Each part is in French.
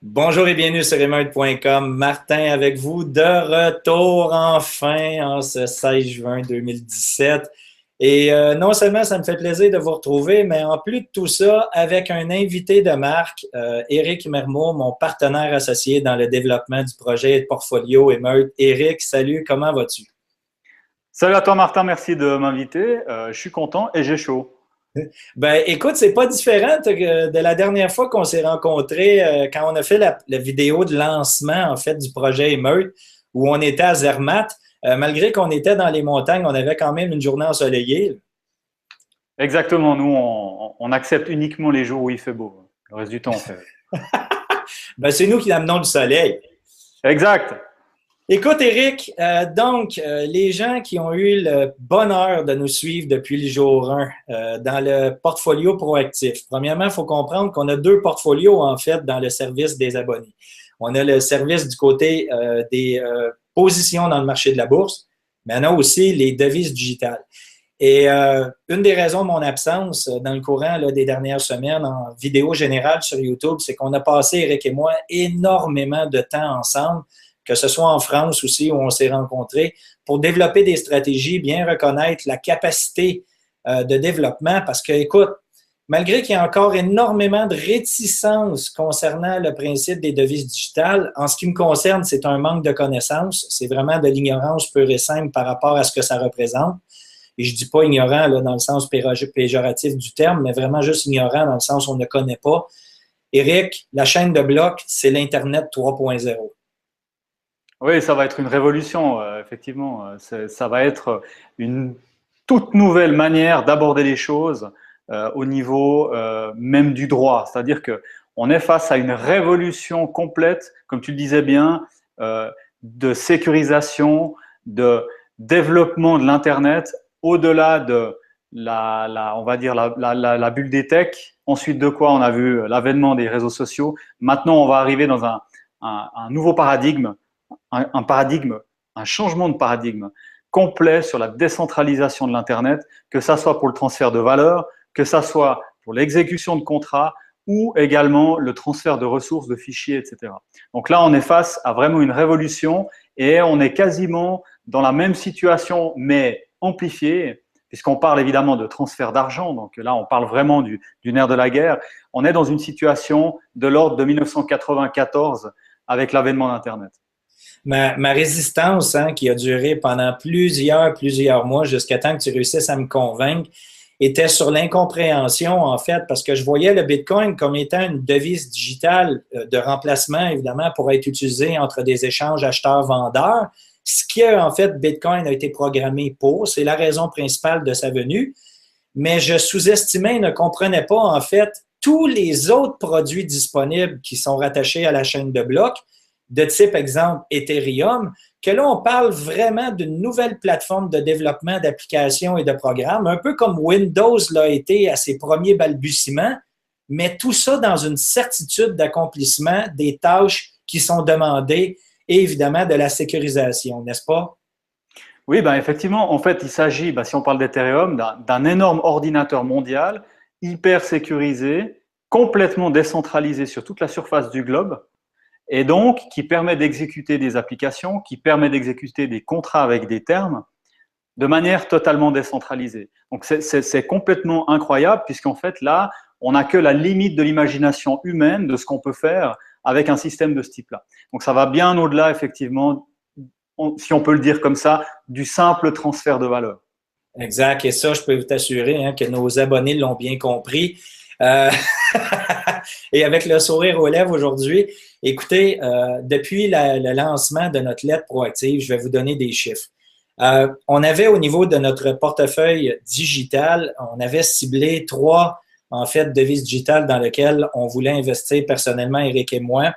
Bonjour et bienvenue sur emeute.com. Martin avec vous de retour enfin en ce 16 juin 2017. Et non seulement ça me fait plaisir de vous retrouver, mais en plus de tout ça, avec un invité de marque, Éric Mermot, mon partenaire associé dans le développement du projet Portfolio Emeute. Éric, salut, comment vas-tu? Salut à toi Martin, merci de m'inviter. Je suis content et j'ai chaud. Ben, écoute, c'est pas différent de la dernière fois qu'on s'est rencontrés quand on a fait la vidéo de lancement, en fait, du projet Émeute, où on était à Zermatt. Malgré qu'on était dans les montagnes, on avait quand même une journée ensoleillée. Exactement, nous on accepte uniquement les jours où il fait beau. Le reste du temps on fait. Ben, c'est nous qui amenons le soleil. Exact. Écoute, Eric, les gens qui ont eu le bonheur de nous suivre depuis le jour 1 dans le portfolio proactif, premièrement, il faut comprendre qu'on a deux portfolios, en fait, dans le service des abonnés. On a le service du côté des positions dans le marché de la bourse, mais on a aussi les devises digitales. Et une des raisons de mon absence dans le courant là, des dernières semaines en vidéo générale sur YouTube, c'est qu'on a passé, Eric et moi, énormément de temps ensemble, que ce soit en France aussi où on s'est rencontrés, pour développer des stratégies, bien reconnaître la capacité de développement. Parce que, écoute, malgré qu'il y a encore énormément de réticences concernant le principe des devises digitales, en ce qui me concerne, c'est un manque de connaissances. C'est vraiment de l'ignorance pure et simple par rapport à ce que ça représente. Et je dis pas ignorant là, dans le sens péjoratif du terme, mais vraiment juste ignorant dans le sens où on ne connaît pas. Éric, la chaîne de blocs, c'est l'Internet 3.0. Oui, ça va être une révolution, effectivement. Ça va être une toute nouvelle manière d'aborder les choses au niveau même du droit. C'est-à-dire que on est face à une révolution complète, comme tu le disais bien, de sécurisation, de développement de l'Internet, au-delà de on va dire la bulle des techs. Ensuite de quoi, on a vu l'avènement des réseaux sociaux. Maintenant, on va arriver dans un nouveau paradigme, un paradigme, un changement de paradigme complet sur la décentralisation de l'Internet, que ça soit pour le transfert de valeur, que ça soit pour l'exécution de contrats ou également le transfert de ressources, de fichiers, etc. Donc là, on est face à vraiment une révolution et on est quasiment dans la même situation, mais amplifiée, puisqu'on parle évidemment de transfert d'argent. Donc là, on parle vraiment du nerf de la guerre. On est dans une situation de l'ordre de 1994 avec l'avènement d'Internet. Ma résistance, hein, qui a duré pendant plusieurs mois jusqu'à temps que tu réussisses à me convaincre, était sur l'incompréhension, en fait, parce que je voyais le Bitcoin comme étant une devise digitale de remplacement, évidemment, pour être utilisée entre des échanges acheteurs-vendeurs. Ce qui, en fait, Bitcoin a été programmé pour, c'est la raison principale de sa venue. Mais je sous-estimais et ne comprenais pas, en fait, tous les autres produits disponibles qui sont rattachés à la chaîne de blocs de type, exemple, Ethereum, que là, on parle vraiment d'une nouvelle plateforme de développement d'applications et de programmes, un peu comme Windows l'a été à ses premiers balbutiements, mais tout ça dans une certitude d'accomplissement des tâches qui sont demandées et évidemment de la sécurisation, n'est-ce pas? Oui, ben effectivement, en fait, il s'agit, si on parle d'Ethereum, d'un énorme ordinateur mondial, hyper sécurisé, complètement décentralisé sur toute la surface du globe, et donc qui permet d'exécuter des applications, qui permet d'exécuter des contrats avec des termes de manière totalement décentralisée. Donc c'est complètement incroyable, puisqu'en fait là, on n'a que la limite de l'imagination humaine de ce qu'on peut faire avec un système de ce type-là. Donc ça va bien au-delà, effectivement, si on peut le dire comme ça, du simple transfert de valeur. Exact. Et ça, je peux vous t'assurer hein, que nos abonnés l'ont bien compris. Euh, et avec le sourire aux lèvres aujourd'hui, écoutez, depuis le lancement de notre lettre proactive, je vais vous donner des chiffres. On avait au niveau de notre portefeuille digital, on avait ciblé trois, en fait, devises digitales dans lesquelles on voulait investir personnellement, Eric et moi.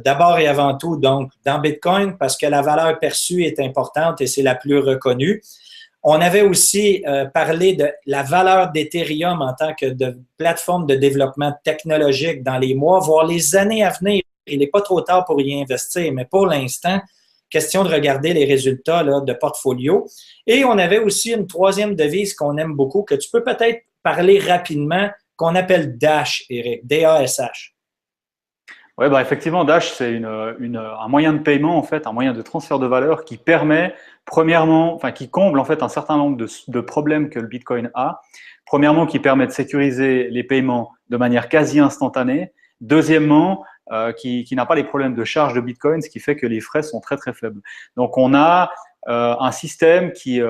D'abord et avant tout, donc, dans Bitcoin, parce que la valeur perçue est importante et c'est la plus reconnue. On avait aussi parlé de la valeur d'Ethereum en tant que de plateforme de développement technologique dans les mois, voire les années à venir. Il n'est pas trop tard pour y investir, mais pour l'instant, question de regarder les résultats là, de portfolio. Et on avait aussi une troisième devise qu'on aime beaucoup, que tu peux peut-être parler rapidement, qu'on appelle DASH, Eric, D-A-S-H. Ouais, bah effectivement, Dash, c'est un moyen de paiement, en fait, un moyen de transfert de valeur qui permet, premièrement, enfin, qui comble en fait un certain nombre de problèmes que le Bitcoin a. Premièrement, qui permet de sécuriser les paiements de manière quasi instantanée. Deuxièmement, qui n'a pas les problèmes de charge de Bitcoin, ce qui fait que les frais sont très très faibles. Donc, on a un système qui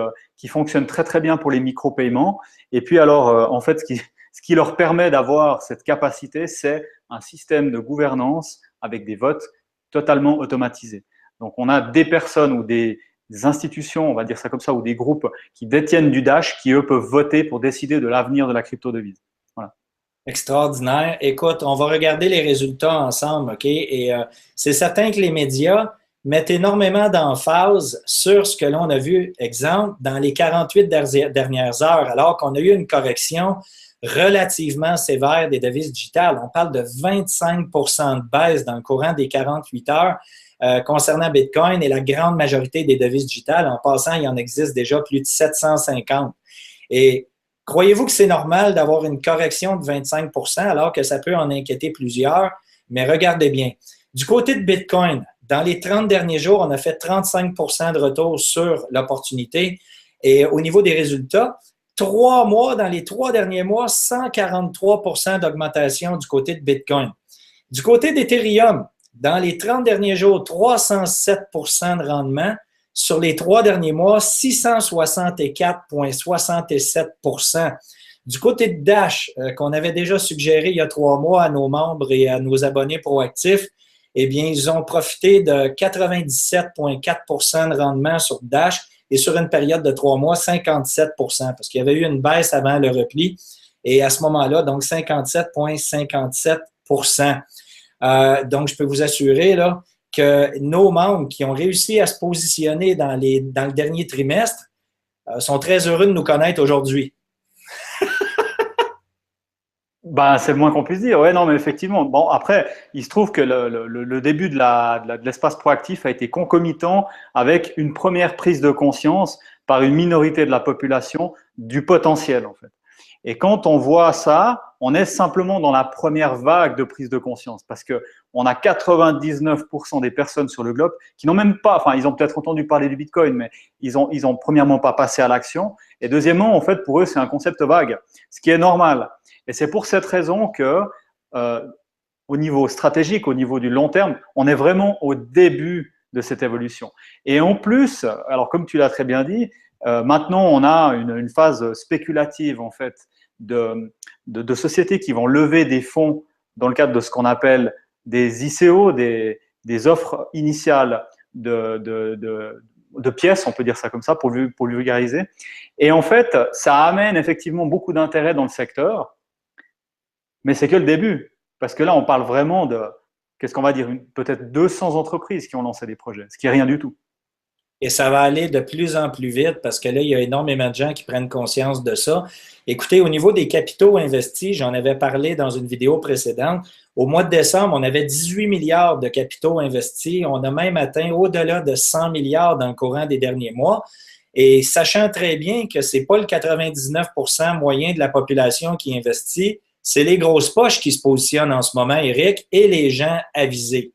fonctionne très très bien pour les micro-paiements. Et puis alors, en fait, ce qui leur permet d'avoir cette capacité, c'est un système de gouvernance avec des votes totalement automatisés. Donc, on a des personnes ou des institutions, on va dire ça comme ça, ou des groupes qui détiennent du Dash, qui eux peuvent voter pour décider de l'avenir de la crypto-devise. Voilà. Extraordinaire. Écoute, on va regarder les résultats ensemble, OK? Et c'est certain que les médias mettent énormément d'emphase sur ce que l'on a vu, exemple, dans les 48 dernières heures, alors qu'on a eu une correction relativement sévère des devises digitales. On parle de 25 de baisse dans le courant des 48 heures concernant Bitcoin et la grande majorité des devises digitales. En passant, il y en existe déjà plus de 750. Et croyez-vous que c'est normal d'avoir une correction de 25 alors que ça peut en inquiéter plusieurs? Mais regardez bien. Du côté de Bitcoin, dans les 30 derniers jours, on a fait 35 de retour sur l'opportunité. Et au niveau des résultats, dans les 3 derniers mois, 143 d'augmentation du côté de Bitcoin. Du côté d'Ethereum, dans les 30 derniers jours, 307 de rendement. Sur les 3 derniers mois, 664,67 Du côté de Dash, qu'on avait déjà suggéré il y a 3 mois à nos membres et à nos abonnés proactifs, eh bien, ils ont profité de 97,4 de rendement sur Dash et sur une période de 3 mois, 57 parce qu'il y avait eu une baisse avant le repli. Et à ce moment-là, donc 57,57 donc, je peux vous assurer là, que nos membres qui ont réussi à se positionner dans le dernier trimestre sont très heureux de nous connaître aujourd'hui. Ben, c'est le moins qu'on puisse dire. Ouais, non, mais effectivement. Bon, après, il se trouve que le début de l'espace proactif a été concomitant avec une première prise de conscience par une minorité de la population du potentiel, en fait. Et quand on voit ça, on est simplement dans la première vague de prise de conscience parce que on a 99% des personnes sur le globe qui n'ont même pas, enfin, ils ont peut-être entendu parler du Bitcoin, mais ils ont premièrement pas passé à l'action. Et deuxièmement, en fait, pour eux, c'est un concept vague, ce qui est normal. Et c'est pour cette raison que, au niveau stratégique, au niveau du long terme, on est vraiment au début de cette évolution. Et en plus, alors comme tu l'as très bien dit, maintenant on a une phase spéculative en fait de sociétés qui vont lever des fonds dans le cadre de ce qu'on appelle des ICO, des offres initiales de pièces, on peut dire ça comme ça pour le vulgariser. Et en fait, ça amène effectivement beaucoup d'intérêt dans le secteur. Mais c'est que le début, parce que là, on parle vraiment de, qu'est-ce qu'on va dire, peut-être 200 entreprises qui ont lancé des projets, ce qui est rien du tout. Et ça va aller de plus en plus vite parce que là, il y a énormément de gens qui prennent conscience de ça. Écoutez, au niveau des capitaux investis, j'en avais parlé dans une vidéo précédente. Au mois de décembre, on avait 18 milliards de capitaux investis. On a même atteint au-delà de 100 milliards dans le courant des derniers mois. Et sachant très bien que ce n'est pas le 99 moyen de la population qui investit, c'est les grosses poches qui se positionnent en ce moment, Eric, et les gens avisés.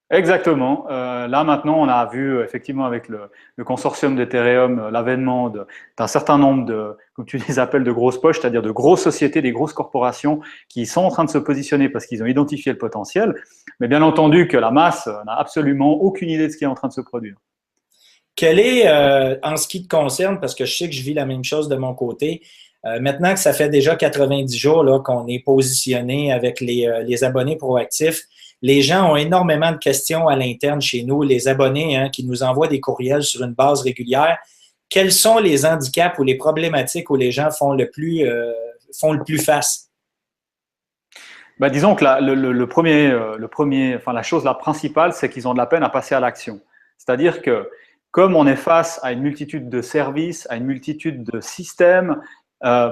Exactement. Là, maintenant, on a vu effectivement avec le consortium d'Ethereum l'avènement d'un certain nombre comme tu les appelles, de grosses poches, c'est-à-dire de grosses sociétés, des grosses corporations qui sont en train de se positionner parce qu'ils ont identifié le potentiel. Mais bien entendu que la masse n'a absolument aucune idée de ce qui est en train de se produire. Quel est, en ce qui te concerne, parce que je sais que je vis la même chose de mon côté, maintenant que ça fait déjà 90 jours là, qu'on est positionné avec les abonnés proactifs, les gens ont énormément de questions à l'interne chez nous, les abonnés qui nous envoient des courriels sur une base régulière. Quels sont les handicaps ou les problématiques où les gens font le plus face? Ben, disons que la chose la principale, c'est qu'ils ont de la peine à passer à l'action. C'est-à-dire que comme on est face à une multitude de services, à une multitude de systèmes,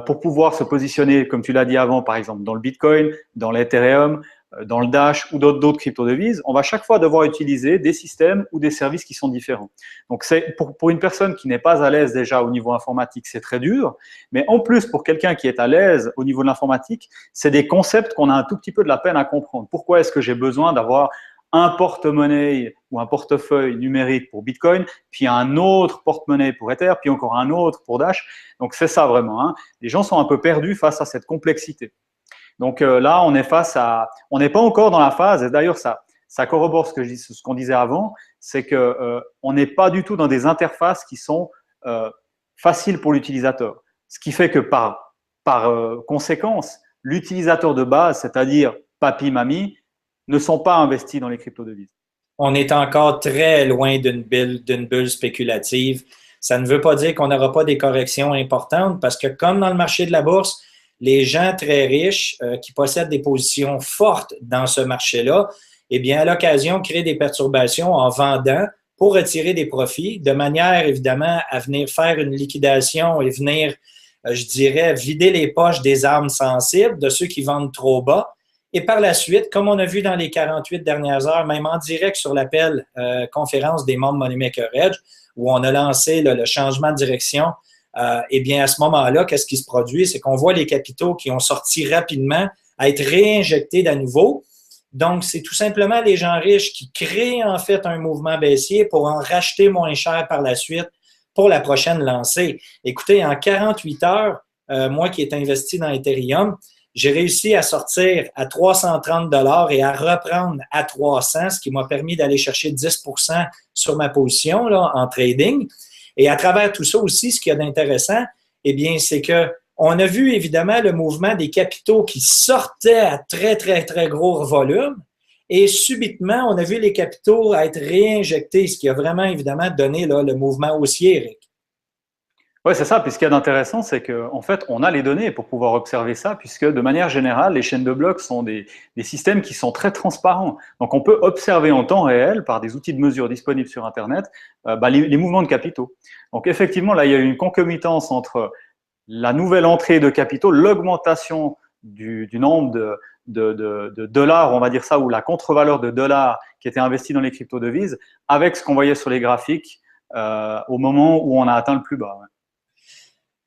pour pouvoir se positionner, comme tu l'as dit avant, par exemple, dans le Bitcoin, dans l'Ethereum, dans le Dash ou d'autres crypto-devises, on va chaque fois devoir utiliser des systèmes ou des services qui sont différents. Donc, pour une personne qui n'est pas à l'aise déjà au niveau informatique, c'est très dur. Mais en plus, pour quelqu'un qui est à l'aise au niveau de l'informatique, c'est des concepts qu'on a un tout petit peu de la peine à comprendre. Pourquoi est-ce que j'ai besoin d'avoir un porte-monnaie ou un portefeuille numérique pour Bitcoin, puis un autre porte-monnaie pour Ether, puis encore un autre pour Dash. Donc, c'est ça vraiment, hein. Les gens sont un peu perdus face à cette complexité. Donc là, on n'est pas encore dans la phase, et d'ailleurs, ça corrobore ce qu'on disait avant, c'est qu'on n'est pas du tout dans des interfaces qui sont faciles pour l'utilisateur. Ce qui fait que par conséquence, l'utilisateur de base, c'est-à-dire papy, mamie, ne sont pas investis dans les crypto-devises. On est encore très loin d'une bulle spéculative. Ça ne veut pas dire qu'on n'aura pas des corrections importantes parce que comme dans le marché de la bourse, les gens très riches qui possèdent des positions fortes dans ce marché-là, eh bien, à l'occasion, créent des perturbations en vendant pour retirer des profits, de manière, évidemment, à venir faire une liquidation et venir, je dirais, vider les poches des armes sensibles de ceux qui vendent trop bas. Et par la suite, comme on a vu dans les 48 dernières heures, même en direct sur l'appel conférence des membres Moneymaker Edge, où on a lancé le changement de direction, eh bien, à ce moment-là, qu'est-ce qui se produit? C'est qu'on voit les capitaux qui ont sorti rapidement à être réinjectés d'à nouveau. Donc, c'est tout simplement les gens riches qui créent en fait un mouvement baissier pour en racheter moins cher par la suite pour la prochaine lancée. Écoutez, en 48 heures, moi qui est investi dans Ethereum, j'ai réussi à sortir à 330 $ et à reprendre à 300, ce qui m'a permis d'aller chercher 10% sur ma position là, en trading. Et à travers tout ça aussi, ce qu'il y a d'intéressant, eh bien, c'est que on a vu évidemment le mouvement des capitaux qui sortaient à très, très, très gros volume. Et subitement, on a vu les capitaux être réinjectés, ce qui a vraiment évidemment donné là, le mouvement haussier, Eric. Oui, c'est ça. Puis ce qu'il y a d'intéressant, c'est qu'en fait, on a les données pour pouvoir observer ça, puisque de manière générale, les chaînes de blocs sont des systèmes qui sont très transparents. Donc, on peut observer en temps réel, par des outils de mesure disponibles sur Internet, les mouvements de capitaux. Donc, effectivement, là, il y a eu une concomitance entre la nouvelle entrée de capitaux, l'augmentation du nombre de dollars, on va dire ça, ou la contre-valeur de dollars qui était investie dans les crypto-devises, avec ce qu'on voyait sur les graphiques au moment où on a atteint le plus bas. Ouais.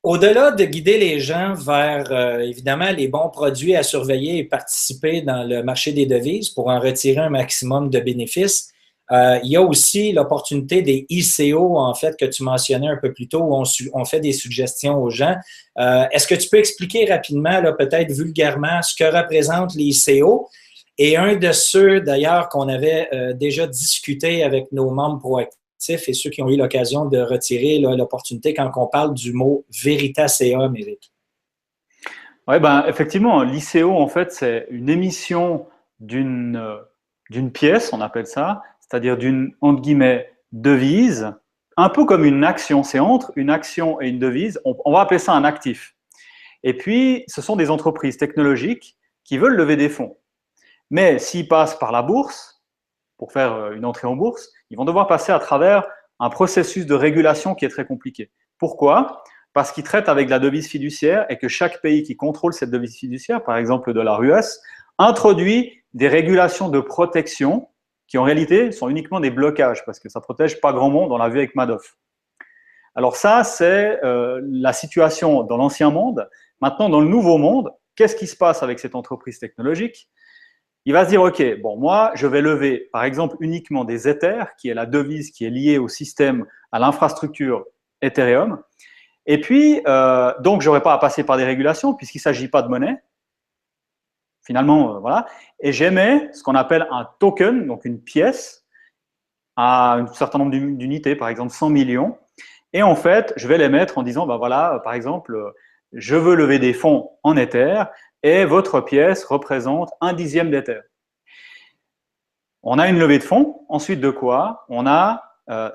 Au-delà de guider les gens vers, évidemment, les bons produits à surveiller et participer dans le marché des devises pour en retirer un maximum de bénéfices, il y a aussi l'opportunité des ICO, en fait, que tu mentionnais un peu plus tôt, où on fait des suggestions aux gens. Est-ce que tu peux expliquer rapidement, là, peut-être vulgairement, ce que représentent les ICO? Et un de ceux, d'ailleurs, qu'on avait déjà discuté avec nos membres proactifs, et ceux qui ont eu l'occasion de retirer l'opportunité quand on parle du mot Veritas.ca, Éric. Oui, ben, effectivement, l'ICO, en fait, c'est une émission d'une pièce, on appelle ça, c'est-à-dire d'une, entre guillemets, devise, un peu comme une action. C'est entre une action et une devise, on va appeler ça un actif. Et puis, ce sont des entreprises technologiques qui veulent lever des fonds. Mais s'ils passent par la bourse, pour faire une entrée en bourse, ils vont devoir passer à travers un processus de régulation qui est très compliqué. Pourquoi? Parce qu'ils traitent avec la devise fiduciaire et que chaque pays qui contrôle cette devise fiduciaire, par exemple le dollar US, introduit des régulations de protection qui en réalité sont uniquement des blocages parce que ça ne protège pas grand monde, on l'a vu avec Madoff. Alors ça, c'est la situation dans l'ancien monde. Maintenant, dans le nouveau monde, qu'est-ce qui se passe avec cette entreprise technologique? Il va se dire, OK, bon, moi, je vais lever, par exemple, uniquement des Ethers, qui est la devise qui est liée au système, à l'infrastructure Ethereum. Et puis, donc, je n'aurai pas à passer par des régulations, puisqu'il ne s'agit pas de monnaie. Finalement, voilà. Et j'émets ce qu'on appelle un token, donc une pièce, à un certain nombre d'unités, par exemple 100 millions. Et en fait, je vais les mettre en disant, ben voilà, par exemple, je veux lever des fonds en Ether, et votre pièce représente 1/10 d'Ether. On a une levée de fonds, ensuite de quoi? On a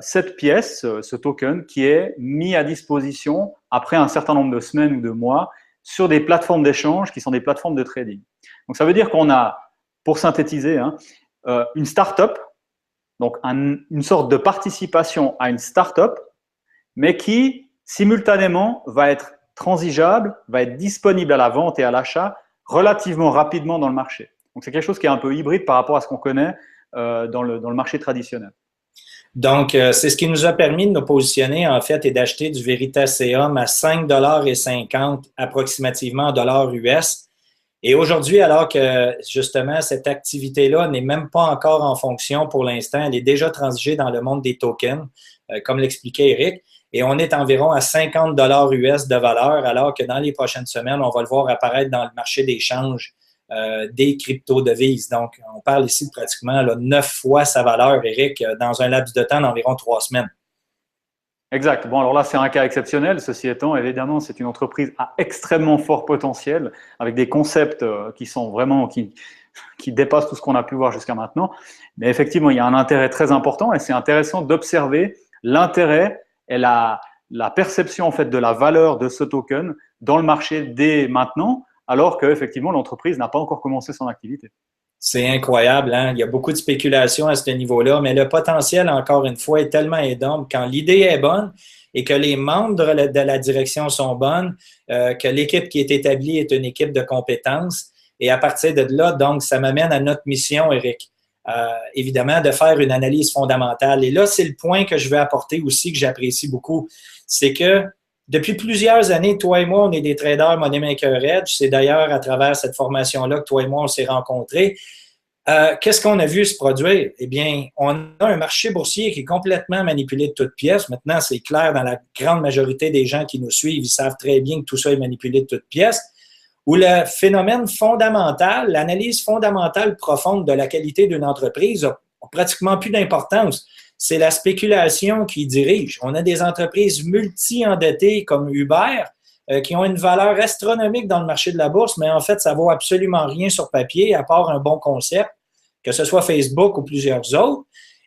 cette pièce, ce token, qui est mis à disposition après un certain nombre de semaines ou de mois sur des plateformes d'échange qui sont des plateformes de trading. Donc ça veut dire qu'on a, pour synthétiser, une start-up, donc une sorte de participation à une start-up, mais qui simultanément va être transigeable, va être disponible à la vente et à l'achat relativement rapidement dans le marché. Donc, c'est quelque chose qui est un peu hybride par rapport à ce qu'on connaît dans le marché traditionnel. Donc, c'est ce qui nous a permis de nous positionner, en fait, et d'acheter du Veritaseum à 5,50 $ approximativement en dollars US. Et aujourd'hui, alors que justement cette activité-là n'est même pas encore en fonction pour l'instant, elle est déjà transigée dans le monde des tokens, comme l'expliquait Eric, et on est environ à 50 $ US de valeur, alors que dans les prochaines semaines, on va le voir apparaître dans le marché d'échange des crypto-devises. Donc, on parle ici de pratiquement là, 9 fois sa valeur, Eric, dans un laps de temps d'environ 3 semaines. Exact. Bon, alors là, c'est un cas exceptionnel. Ceci étant, évidemment, c'est une entreprise à extrêmement fort potentiel, avec des concepts qui sont vraiment, qui dépassent tout ce qu'on a pu voir jusqu'à maintenant. Mais effectivement, il y a un intérêt très important et c'est intéressant d'observer l'intérêt et la perception en fait de la valeur de ce token dans le marché dès maintenant, alors qu'effectivement, l'entreprise n'a pas encore commencé son activité. C'est incroyable, hein? Il y a beaucoup de spéculation à ce niveau-là, mais le potentiel, encore une fois, est tellement énorme. Quand l'idée est bonne et que les membres de la direction sont bonnes, que l'équipe qui est établie est une équipe de compétences. Et à partir de là, donc, ça m'amène à notre mission, Eric. Évidemment, de faire une analyse fondamentale. Et là, c'est le point que je veux apporter aussi, que j'apprécie beaucoup. C'est que depuis plusieurs années, toi et moi, on est des traders Money Maker Edge. C'est d'ailleurs à travers cette formation-là que toi et moi, on s'est rencontrés. Qu'est-ce qu'on a vu se produire? Eh bien, on a un marché boursier qui est complètement manipulé de toutes pièces. Maintenant, c'est clair, dans la grande majorité des gens qui nous suivent, ils savent très bien que tout ça est manipulé de toutes pièces. Où le phénomène fondamental, l'analyse fondamentale profonde de la qualité d'une entreprise a pratiquement plus d'importance. C'est la spéculation qui dirige. On a des entreprises multi-endettées comme Uber qui ont une valeur astronomique dans le marché de la bourse, mais en fait, ça vaut absolument rien sur papier, à part un bon concept, que ce soit Facebook ou plusieurs autres.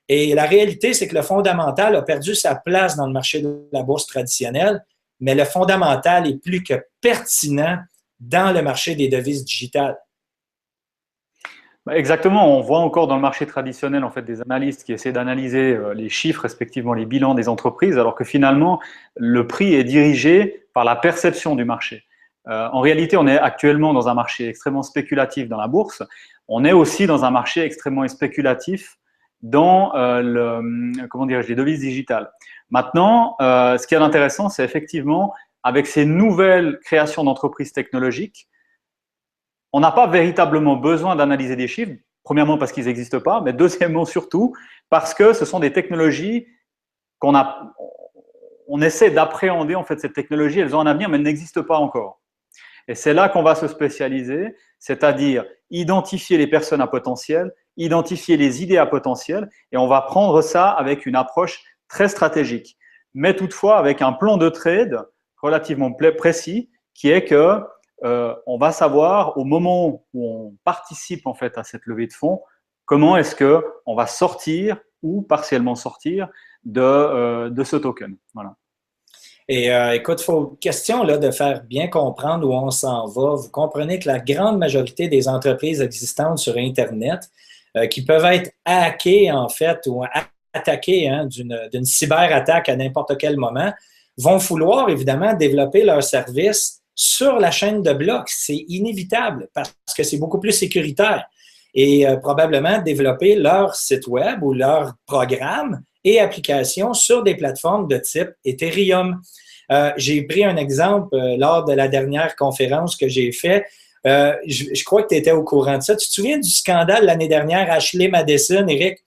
Et la réalité, c'est que le fondamental a perdu sa place dans le marché de la bourse traditionnelle, mais le fondamental est plus que pertinent dans le marché des devises digitales. Exactement, on voit encore dans le marché traditionnel en fait des analystes qui essaient d'analyser les chiffres, respectivement les bilans des entreprises, alors que finalement le prix est dirigé par la perception du marché. En réalité, on est actuellement dans un marché extrêmement spéculatif dans la bourse. On est aussi dans un marché extrêmement spéculatif dans les devises digitales. Maintenant, ce qui est intéressant, c'est effectivement avec ces nouvelles créations d'entreprises technologiques, on n'a pas véritablement besoin d'analyser des chiffres, premièrement parce qu'ils n'existent pas, mais deuxièmement surtout parce que ce sont des technologies on essaie d'appréhender en fait cette technologie, elles ont un avenir mais elles n'existent pas encore. Et c'est là qu'on va se spécialiser, c'est-à-dire identifier les personnes à potentiel, identifier les idées à potentiel, et on va prendre ça avec une approche très stratégique, mais toutefois avec un plan de trade relativement précis, qui est que on va savoir au moment où on participe en fait à cette levée de fonds, comment est-ce que on va sortir ou partiellement sortir de ce token. Voilà. Et écoute, question là, de faire bien comprendre où on s'en va. Vous comprenez que la grande majorité des entreprises existantes sur Internet qui peuvent être hackées en fait ou attaquées d'une cyberattaque à n'importe quel moment vont vouloir évidemment développer leurs services sur la chaîne de blocs. C'est inévitable parce que c'est beaucoup plus sécuritaire. Et probablement développer leur site web ou leur programme et applications sur des plateformes de type Ethereum. J'ai pris un exemple lors de la dernière conférence que j'ai faite. Je crois que tu étais au courant de ça. Tu te souviens du scandale l'année dernière, Ashley Madison, Eric?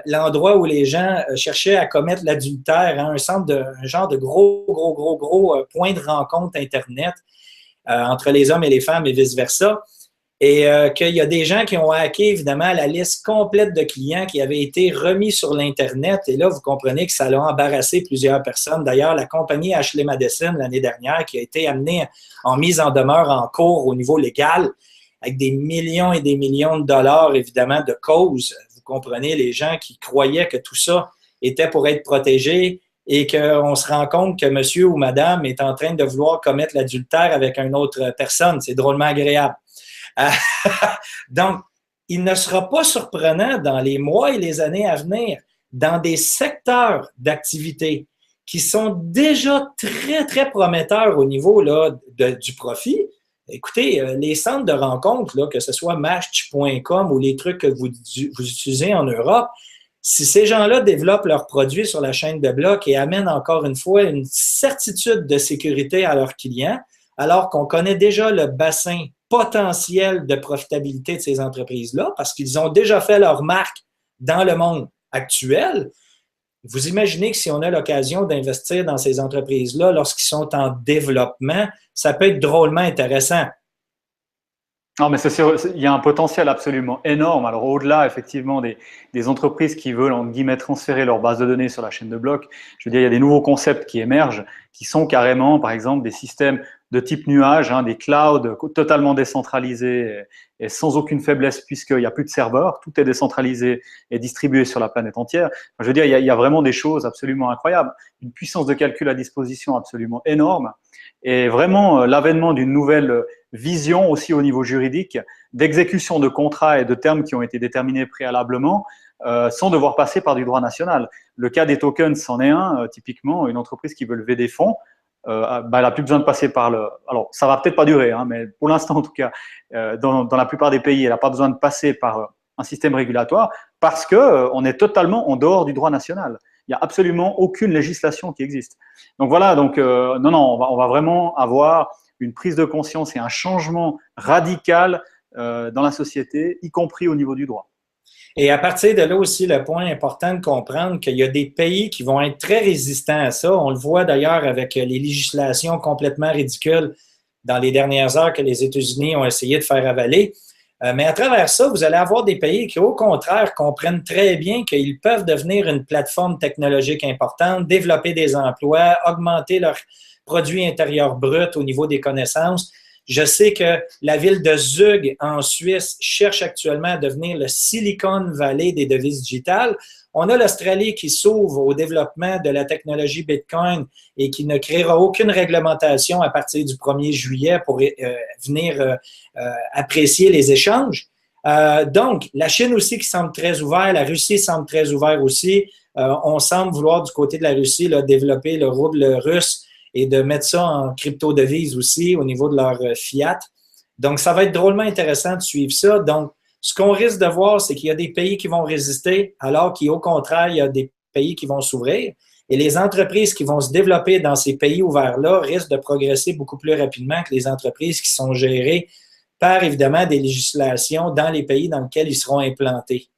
L'endroit où les gens cherchaient à commettre l'adultère, hein, un genre de gros point de rencontre Internet entre les hommes et les femmes et vice-versa. Et qu'il y a des gens qui ont hacké, évidemment, la liste complète de clients qui avaient été remis sur l'Internet. Et là, vous comprenez que ça a embarrassé plusieurs personnes. D'ailleurs, la compagnie Ashley Madison, l'année dernière, qui a été amenée en mise en demeure en cours au niveau légal, avec des millions et des millions de dollars, évidemment, de causes. Vous comprenez, les gens qui croyaient que tout ça était pour être protégé et qu'on se rend compte que monsieur ou madame est en train de vouloir commettre l'adultère avec une autre personne. C'est drôlement agréable. Donc, il ne sera pas surprenant dans les mois et les années à venir, dans des secteurs d'activité qui sont déjà très, très prometteurs au niveau là, du profit. écoutez, les centres de rencontres, là, que ce soit Match.com ou les trucs que vous utilisez en Europe, si ces gens-là développent leurs produits sur la chaîne de blocs et amènent encore une fois une certitude de sécurité à leurs clients, alors qu'on connaît déjà le bassin potentiel de profitabilité de ces entreprises-là, parce qu'ils ont déjà fait leur marque dans le monde actuel, vous imaginez que si on a l'occasion d'investir dans ces entreprises-là lorsqu'ils sont en développement, ça peut être drôlement intéressant. Non, mais c'est sûr, il y a un potentiel absolument énorme. Alors, au-delà, effectivement, des entreprises qui veulent, en guillemets, transférer leur base de données sur la chaîne de blocs, je veux dire, il y a des nouveaux concepts qui émergent, qui sont carrément, par exemple, des systèmes de type nuage, des clouds totalement décentralisés et sans aucune faiblesse, puisqu'il n'y a plus de serveurs, tout est décentralisé et distribué sur la planète entière. Enfin, je veux dire, il y a vraiment des choses absolument incroyables, une puissance de calcul à disposition absolument énorme, et vraiment l'avènement d'une nouvelle vision aussi au niveau juridique, d'exécution de contrats et de termes qui ont été déterminés préalablement, sans devoir passer par du droit national. Le cas des tokens, c'en est un, typiquement, une entreprise qui veut lever des fonds, elle n'a plus besoin de passer par le… Alors, ça va peut-être pas durer, mais pour l'instant, en tout cas, dans la plupart des pays, elle n'a pas besoin de passer par un système régulatoire parce qu'on est totalement en dehors du droit national. Il n'y a absolument aucune législation qui existe. Donc voilà, donc non, on va vraiment avoir une prise de conscience et un changement radical dans la société, y compris au niveau du droit. Et à partir de là aussi, le point important de comprendre qu'il y a des pays qui vont être très résistants à ça. On le voit d'ailleurs avec les législations complètement ridicules dans les dernières heures que les États-Unis ont essayé de faire avaler. Mais à travers ça, vous allez avoir des pays qui, au contraire, comprennent très bien qu'ils peuvent devenir une plateforme technologique importante, développer des emplois, augmenter leur produit intérieur brut au niveau des connaissances. Je sais que la ville de Zug, en Suisse, cherche actuellement à devenir le Silicon Valley des devises digitales. On a l'Australie qui s'ouvre au développement de la technologie Bitcoin et qui ne créera aucune réglementation à partir du 1er juillet pour venir apprécier les échanges. Donc, la Chine aussi qui semble très ouverte, la Russie semble très ouverte aussi. On semble vouloir du côté de la Russie là, développer le rouble russe et de mettre ça en crypto-devise aussi au niveau de leur fiat. Donc, ça va être drôlement intéressant de suivre ça. Donc, ce qu'on risque de voir, c'est qu'il y a des pays qui vont résister, alors qu'au contraire, il y a des pays qui vont s'ouvrir. Et les entreprises qui vont se développer dans ces pays ouverts-là risquent de progresser beaucoup plus rapidement que les entreprises qui sont gérées par, évidemment, des législations dans les pays dans lesquels ils seront implantés.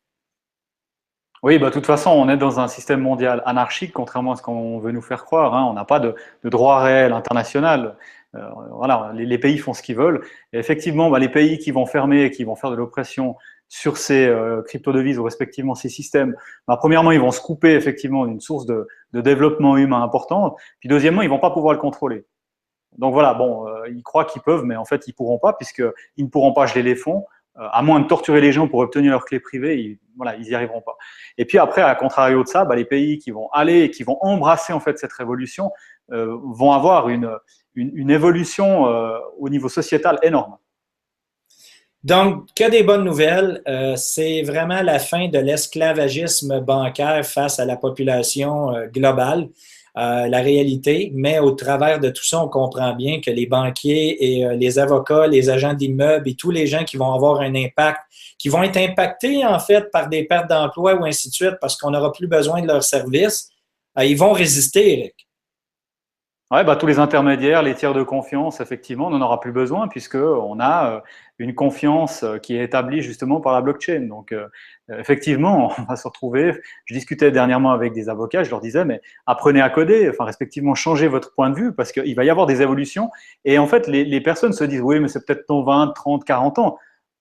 Oui, de toute façon, on est dans un système mondial anarchique, contrairement à ce qu'on veut nous faire croire. On n'a pas de droit réel international. Voilà, les pays font ce qu'ils veulent. Et effectivement, les pays qui vont fermer, qui vont faire de l'oppression sur ces crypto-devises ou respectivement ces systèmes, premièrement, ils vont se couper effectivement d'une source de développement humain importante. Puis deuxièmement, ils vont pas pouvoir le contrôler. Donc voilà, ils croient qu'ils peuvent, mais en fait, ils pourront pas puisqu'ils ne pourront pas geler les fonds. À moins de torturer les gens pour obtenir leurs clés privées, ils y arriveront pas. Et puis après, à contrario de ça, les pays qui vont aller, qui vont embrasser en fait cette révolution, vont avoir une évolution au niveau sociétal énorme. Donc, que des bonnes nouvelles. C'est vraiment la fin de l'esclavagisme bancaire face à la population globale. La réalité, mais au travers de tout ça, on comprend bien que les banquiers et les avocats, les agents d'immeubles et tous les gens qui vont avoir un impact, qui vont être impactés en fait par des pertes d'emploi ou ainsi de suite parce qu'on n'aura plus besoin de leurs services, ils vont résister, Eric. Oui, tous les intermédiaires, les tiers de confiance, effectivement, on n'en aura plus besoin puisqu'on a une confiance qui est établie justement par la blockchain. Donc, effectivement, on va se retrouver. Je discutais dernièrement avec des avocats, je leur disais, mais apprenez à coder, respectivement, changez votre point de vue parce qu'il va y avoir des évolutions. Et en fait, les personnes se disent, oui, mais c'est peut-être dans 20, 30, 40 ans.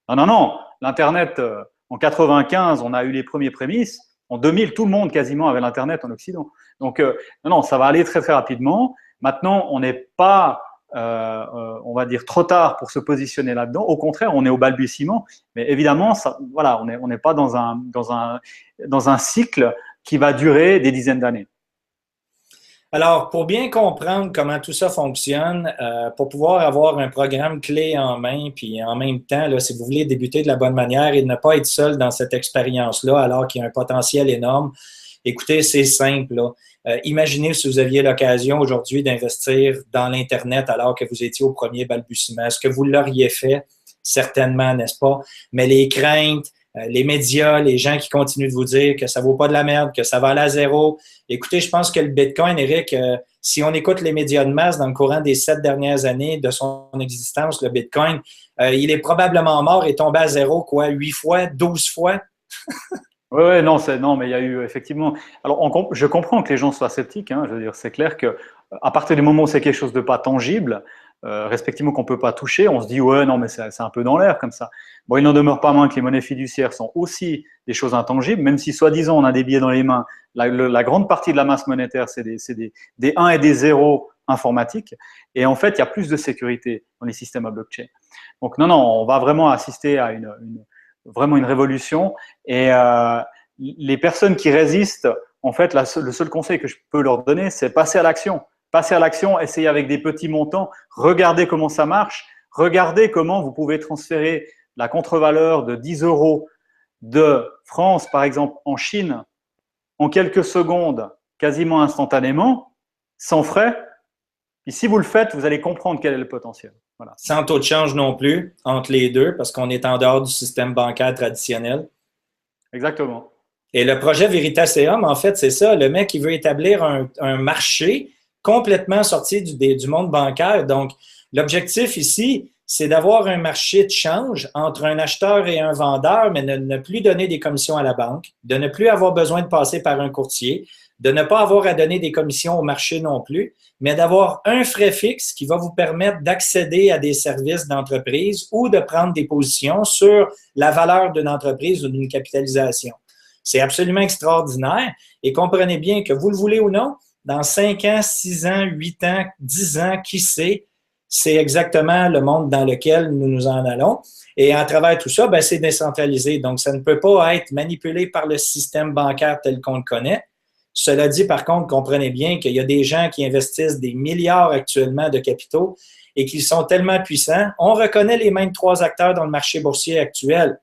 Non. L'Internet, en 95, on a eu les premiers prémices. En 2000, tout le monde quasiment avait l'Internet en Occident. Donc, non, ça va aller très, très rapidement. Maintenant, on n'est pas, on va dire, trop tard pour se positionner là-dedans. Au contraire, on est au balbutiement. Mais évidemment, on n'est pas dans un cycle qui va durer des dizaines d'années. Alors, pour bien comprendre comment tout ça fonctionne, pour pouvoir avoir un programme clé en main, puis en même temps, là, si vous voulez débuter de la bonne manière et ne pas être seul dans cette expérience-là, alors qu'il y a un potentiel énorme, Écoutez, c'est simple, là. Imaginez si vous aviez l'occasion aujourd'hui d'investir dans l'Internet alors que vous étiez au premier balbutiement. Est-ce que vous l'auriez fait? Certainement, n'est-ce pas? Mais les craintes, les médias, les gens qui continuent de vous dire que ça vaut pas de la merde, que ça va aller à zéro. Écoutez, je pense que le Bitcoin, Eric, si on écoute les médias de masse dans le courant des 7 dernières années de son existence, le Bitcoin, il est probablement mort et tombé à zéro, quoi, 8 fois, 12 fois. Oui, ouais, non, non, mais il y a eu effectivement. Alors, je comprends que les gens soient sceptiques. Hein, je veux dire, c'est clair que à partir du moment où c'est quelque chose de pas tangible, respectivement qu'on peut pas toucher, on se dit ouais, non, mais c'est un peu dans l'air comme ça. Bon, il n'en demeure pas moins que les monnaies fiduciaires sont aussi des choses intangibles, même si soi-disant on a des billets dans les mains. La grande partie de la masse monétaire, c'est des 1 et des 0 informatiques. Et en fait, il y a plus de sécurité dans les systèmes à blockchain. Donc non, on va vraiment assister à vraiment une révolution. Et les personnes qui résistent, en fait, le seul conseil que je peux leur donner, c'est passer à l'action. Passer à l'action, essayer avec des petits montants, regardez comment ça marche, regardez comment vous pouvez transférer la contre-valeur de 10 euros de France, par exemple, en Chine, en quelques secondes, quasiment instantanément, sans frais. Et si vous le faites, vous allez comprendre quel est le potentiel. Voilà. Sans taux de change non plus entre les deux, parce qu'on est en dehors du système bancaire traditionnel. Exactement. Et le projet Veritaseum, en fait, c'est ça. Le mec, il veut établir un marché complètement sorti du monde bancaire. Donc, l'objectif ici, c'est d'avoir un marché de change entre un acheteur et un vendeur, mais de ne plus donner des commissions à la banque, de ne plus avoir besoin de passer par un courtier, de ne pas avoir à donner des commissions au marché non plus, mais d'avoir un frais fixe qui va vous permettre d'accéder à des services d'entreprise ou de prendre des positions sur la valeur d'une entreprise ou d'une capitalisation. C'est absolument extraordinaire et comprenez bien que vous le voulez ou non, dans 5 ans, 6 ans, 8 ans, 10 ans, qui sait, c'est exactement le monde dans lequel nous nous en allons. Et à travers tout ça, ben, c'est décentralisé. Donc, ça ne peut pas être manipulé par le système bancaire tel qu'on le connaît. Cela dit, par contre, comprenez bien qu'il y a des gens qui investissent des milliards actuellement de capitaux et qui sont tellement puissants. On reconnaît les mêmes 3 acteurs dans le marché boursier actuel.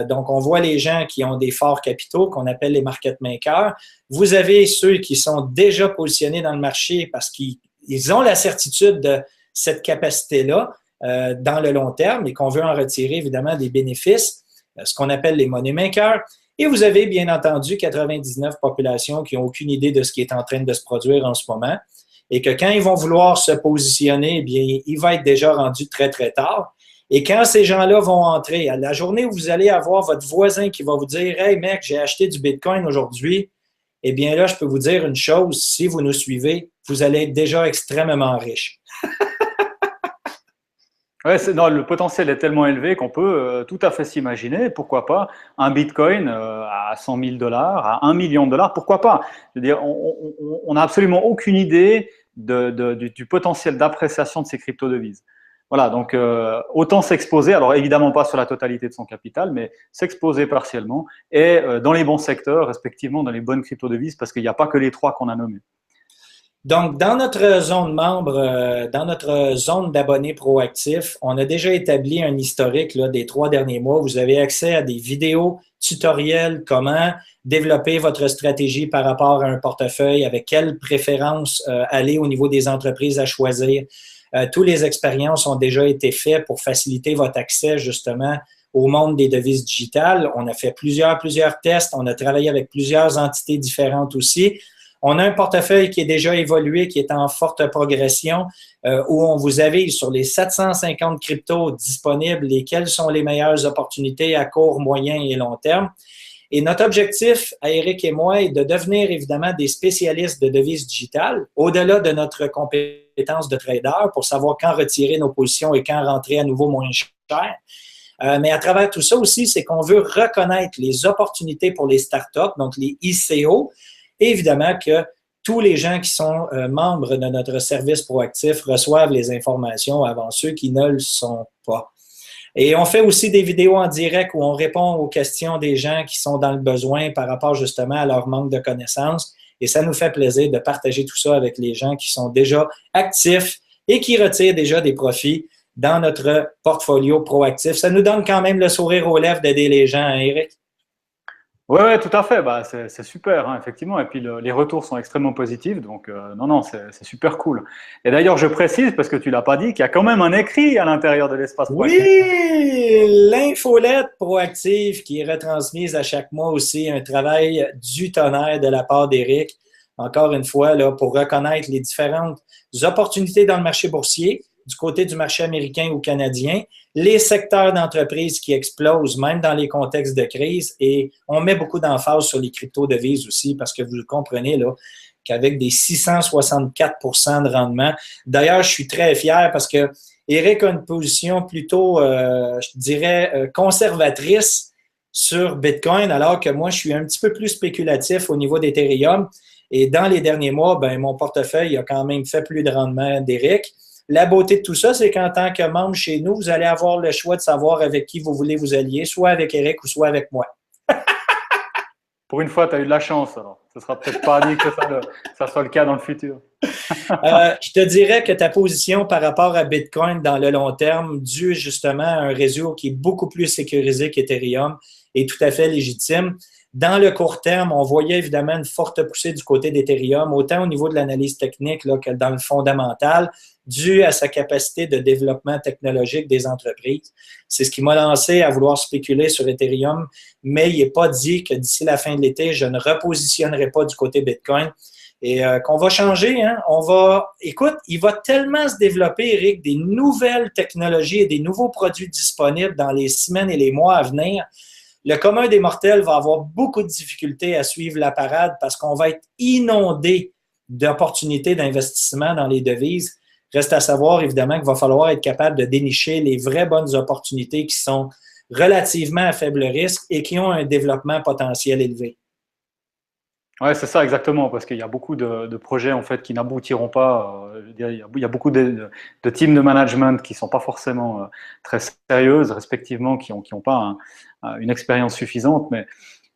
Donc, on voit les gens qui ont des forts capitaux, qu'on appelle les market makers. Vous avez ceux qui sont déjà positionnés dans le marché parce qu'ils ont la certitude de cette capacité-là dans le long terme et qu'on veut en retirer évidemment des bénéfices, ce qu'on appelle les money makers. Et vous avez bien entendu 99 populations qui n'ont aucune idée de ce qui est en train de se produire en ce moment et que quand ils vont vouloir se positionner, eh bien, il va être déjà rendu très, très tard. Et quand ces gens-là vont entrer, à la journée où vous allez avoir votre voisin qui va vous dire « Hey mec, j'ai acheté du Bitcoin aujourd'hui », eh bien là, je peux vous dire une chose, si vous nous suivez, vous allez être déjà extrêmement riche. Ouais, non, le potentiel est tellement élevé qu'on peut tout à fait s'imaginer, pourquoi pas, un Bitcoin à 100 000 $, à 1 million de dollars, pourquoi pas. Je veux dire, on n'a absolument aucune idée du potentiel d'appréciation de ces crypto-devises. Voilà, donc autant s'exposer, alors évidemment pas sur la totalité de son capital, mais s'exposer partiellement et dans les bons secteurs, respectivement dans les bonnes crypto-devises, parce qu'il n'y a pas que les 3 qu'on a nommés. Donc, dans notre zone membre, dans notre zone d'abonnés proactifs, on a déjà établi un historique là, des 3 derniers mois. Vous avez accès à des vidéos tutoriels, comment développer votre stratégie par rapport à un portefeuille, avec quelle préférence aller au niveau des entreprises à choisir. Toutes les expériences ont déjà été faites pour faciliter votre accès justement au monde des devises digitales. On a fait plusieurs tests. On a travaillé avec plusieurs entités différentes aussi. On a un portefeuille qui est déjà évolué, qui est en forte progression, où on vous avise sur les 750 cryptos disponibles, lesquelles sont les meilleures opportunités à court, moyen et long terme. Et notre objectif, à Eric et moi, est de devenir évidemment des spécialistes de devises digitales, au-delà de notre compétence de trader, pour savoir quand retirer nos positions et quand rentrer à nouveau moins cher. Mais à travers tout ça aussi, c'est qu'on veut reconnaître les opportunités pour les startups, donc les ICO, et évidemment que tous les gens qui sont membres de notre service proactif reçoivent les informations avant ceux qui ne le sont pas. Et on fait aussi des vidéos en direct où on répond aux questions des gens qui sont dans le besoin par rapport justement à leur manque de connaissances. Et ça nous fait plaisir de partager tout ça avec les gens qui sont déjà actifs et qui retirent déjà des profits dans notre portfolio proactif. Ça nous donne quand même le sourire aux lèvres d'aider les gens, hein, Eric? Ouais, ouais, tout à fait. Bah, c'est super, hein, effectivement. Et puis les retours sont extrêmement positifs. Donc, non, non, c'est super cool. Et d'ailleurs, je précise, parce que tu l'as pas dit, qu'il y a quand même un écrit à l'intérieur de l'espace Oui, proactif. l'infolette proactive qui est retransmise à chaque mois aussi, un travail du tonnerre de la part d'Éric. Encore une fois, là, pour reconnaître les différentes opportunités dans le marché boursier, du côté du marché américain ou canadien, les secteurs d'entreprise qui explosent, même dans les contextes de crise, et on met beaucoup d'emphase sur les crypto-devises aussi, parce que vous le comprenez, là, qu'avec des 664 de rendement. D'ailleurs, je suis très fier parce que Eric a une position plutôt, je dirais, conservatrice sur Bitcoin, alors que moi, je suis un petit peu plus spéculatif au niveau d'Ethereum. Et dans les derniers mois, ben, mon portefeuille a quand même fait plus de rendement d'Eric. La beauté de tout ça, c'est qu'en tant que membre chez nous, vous allez avoir le choix de savoir avec qui vous voulez vous allier, soit avec Eric ou soit avec moi. Pour une fois, tu as eu de la chance, alors. Ce sera peut-être pas dit que ça soit le cas dans le futur. Je te dirais que ta position par rapport à Bitcoin dans le long terme, dû justement à un réseau qui est beaucoup plus sécurisé qu'Ethereum, est tout à fait légitime. Dans le court terme, on voyait évidemment une forte poussée du côté d'Ethereum, autant au niveau de l'analyse technique là, que dans le fondamental, dû à sa capacité de développement technologique des entreprises. C'est ce qui m'a lancé à vouloir spéculer sur Ethereum, mais il n'est pas dit que d'ici la fin de l'été, je ne repositionnerai pas du côté Bitcoin. Et qu'on va changer, hein? Écoute, il va tellement se développer, Eric, des nouvelles technologies et des nouveaux produits disponibles dans les semaines et les mois à venir. Le commun des mortels va avoir beaucoup de difficultés à suivre la parade parce qu'on va être inondé d'opportunités d'investissement dans les devises. Reste à savoir, évidemment, qu'il va falloir être capable de dénicher les vraies bonnes opportunités qui sont relativement à faible risque et qui ont un développement potentiel élevé. Ouais, c'est ça exactement, parce qu'il y a beaucoup de projets en fait qui n'aboutiront pas. Il y a beaucoup de teams de management qui sont pas forcément très sérieuses, respectivement, qui ont pas une expérience suffisante. Mais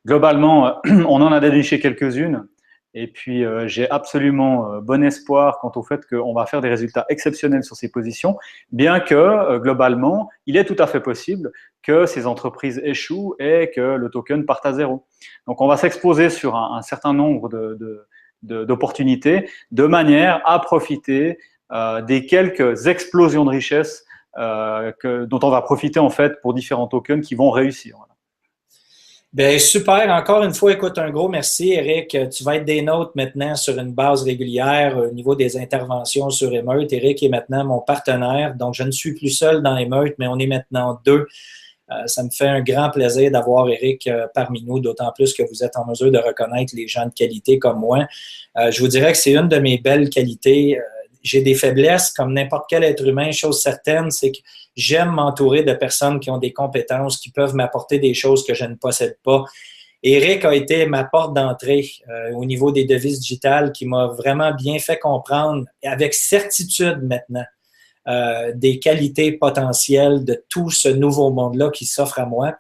globalement, on en a déniché quelques-unes. Et puis, j'ai absolument bon espoir quant au fait qu'on va faire des résultats exceptionnels sur ces positions, bien que, globalement, il est tout à fait possible que ces entreprises échouent et que le token parte à zéro. Donc, on va s'exposer sur un certain nombre d'opportunités de manière à profiter des quelques explosions de richesse dont on va profiter en fait pour différents tokens qui vont réussir. Bien, super. Encore une fois, écoute, un gros merci, Eric. Tu vas être des nôtres maintenant sur une base régulière au niveau des interventions sur Émeute. Eric est maintenant mon partenaire, donc je ne suis plus seul dans Émeute, mais on est maintenant deux. Ça me fait un grand plaisir d'avoir Eric parmi nous, d'autant plus que vous êtes en mesure de reconnaître les gens de qualité comme moi. Je vous dirais que c'est une de mes belles qualités. J'ai des faiblesses comme n'importe quel être humain. Chose certaine, c'est que j'aime m'entourer de personnes qui ont des compétences, qui peuvent m'apporter des choses que je ne possède pas. Eric a été ma porte d'entrée au niveau des devises digitales qui m'a vraiment bien fait comprendre avec certitude maintenant des qualités potentielles de tout ce nouveau monde-là qui s'offre à moi.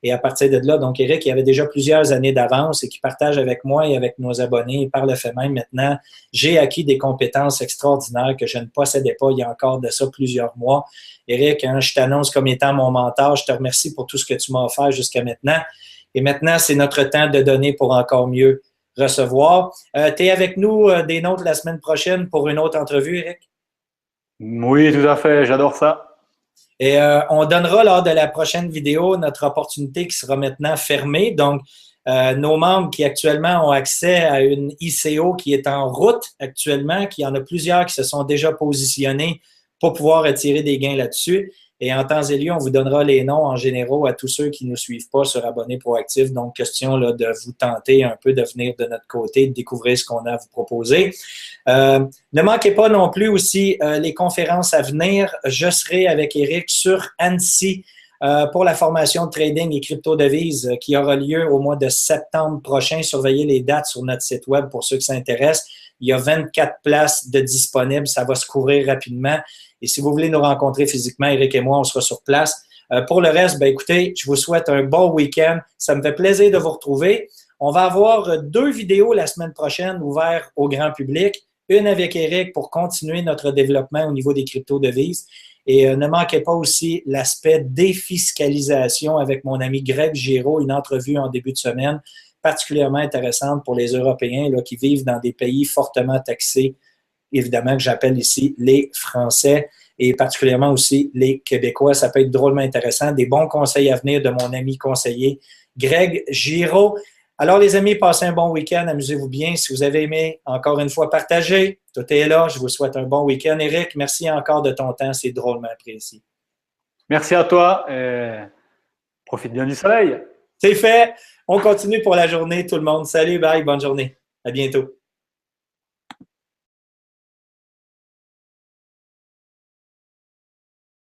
Et à partir de là, donc Eric, il avait déjà plusieurs années d'avance et qui partage avec moi et avec nos abonnés. Et par le fait même, maintenant, j'ai acquis des compétences extraordinaires que je ne possédais pas il y a encore de ça plusieurs mois. Eric, hein, je t'annonce comme étant mon mentor. Je te remercie pour tout ce que tu m'as offert jusqu'à maintenant. Et maintenant, c'est notre temps de donner pour encore mieux recevoir. Tu es avec nous des nôtres la semaine prochaine pour une autre entrevue, Eric? Oui, tout à fait, j'adore ça. Et on donnera lors de la prochaine vidéo notre opportunité qui sera maintenant fermée. Donc, nos membres qui actuellement ont accès à une ICO qui est en route actuellement, qu'il y en a plusieurs qui se sont déjà positionnés pour pouvoir attirer des gains là-dessus. Et en temps et lieu, on vous donnera les noms en général à tous ceux qui ne nous suivent pas sur Abonnés Proactifs. Donc, question là, de vous tenter un peu de venir de notre côté, de découvrir ce qu'on a à vous proposer. Ne manquez pas non plus aussi les conférences à venir. Je serai avec Eric sur Annecy pour la formation de trading et crypto-devises qui aura lieu au mois de septembre prochain. Surveillez les dates sur notre site web pour ceux qui s'intéressent. Il y a 24 places de disponibles. Ça va se couvrir rapidement. Et si vous voulez nous rencontrer physiquement, Eric et moi, on sera sur place. Pour le reste, ben, écoutez, je vous souhaite un bon week-end. Ça me fait plaisir de vous retrouver. On va avoir 2 vidéos la semaine prochaine ouvertes au grand public. Une avec Eric pour continuer notre développement au niveau des crypto-devises. Et ne manquez pas aussi l'aspect défiscalisation avec mon ami Greg Giraud, une entrevue en début de semaine particulièrement intéressante pour les Européens là, qui vivent dans des pays fortement taxés, évidemment que j'appelle ici les Français et particulièrement aussi les Québécois. Ça peut être drôlement intéressant. Des bons conseils à venir de mon ami conseiller Greg Giraud. Alors, les amis, passez un bon week-end. Amusez-vous bien. Si vous avez aimé, encore une fois, partagez. Tout est là. Je vous souhaite un bon week-end. Éric, merci encore de ton temps. C'est drôlement apprécié. Merci à toi. Et profite bien du soleil. C'est fait. On continue pour la journée, tout le monde. Salut, bye. Bonne journée. À bientôt.